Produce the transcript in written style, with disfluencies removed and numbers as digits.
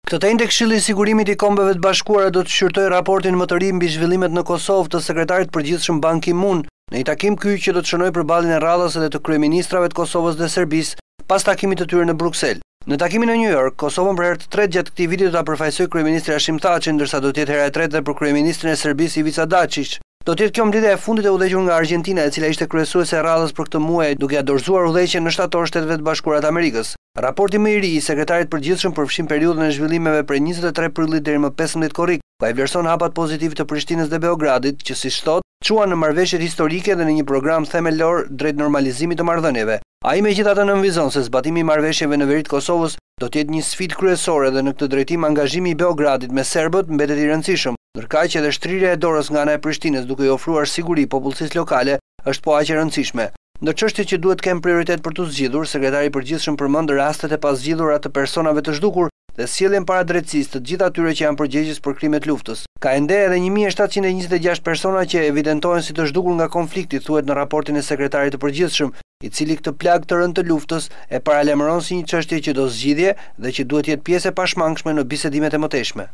Këtë të njëjtë Këshilli i Sigurimit i Kombeve të Bashkuara do të shqyrtojë raportin më të ri mbi zhvillimet në Kosovë të sekretarit përgjithshëm Ban Ki-moon në një takim ky që do të shënojë përballjen e radhës edhe të kryeministrave të Kosovës dhe Serbisë pas takimit të tyre në Bruksel. Në takimin në New York, Kosovën për herë të tretë gjatë këtij viti do ta përfaqësojë kryeministri Hashim Thaçi, ndërsa do të jetë hera e tretë për kryeministrin e Serbisë Ivica Dačić. Do të jetë kjo mbledhja e fundit e udhëhequr nga Argjentina, e cila ishte kryesuese e radhës për këtë muaj, duke ia dorëzuar udhëheqjen në shtator Shteteve të Bashkuara të Amerikës. Raporti më i ri i sekretarit përgjithshëm përfshin periudhën e zhvillimeve prej 23 prillit deri më 15 korrik, ku ai vlerëson hapat pozitiv të Prishtinës dhe Beogradit, që siç thotë, çuan në marrëveshjet historike dhe në një program themelor drejt normalizimit të marrëdhënieve. Ai megjithatë nënvizon se zbatimi i marrëveshjeve në veri të Kosovës do të jetë një sfidë kryesore dhe në këtë drejtim angazhimi i Beogradit me serbët mbetet i rëndësishëm, ndërkaq që edhe shtrirja e dorës nga ana e Prishtinës duke i ofruar siguri popullsisë lokale është po aq e rëndësishme. Në çështjet që duhet kemë prioritet për të zgjidhur, sekretari i përgjithshëm përmend rastet e pazgjidhura të personave të zhdukur dhe sjelljen para drejtësisë të gjithë atyre që janë përgjegjës për krimet luftës. Ka ende edhe 1726 persona që evidentohen si të zhdukur nga konflikti, thuhet në raportin e sekretarit të përgjithshëm, i cili këtë plagë të rënd të luftës e paralajmëron si një çështje që do zgjidhje dhe që duhet jetë pjesë e pashmangshme në bisedimet e mëtejshme.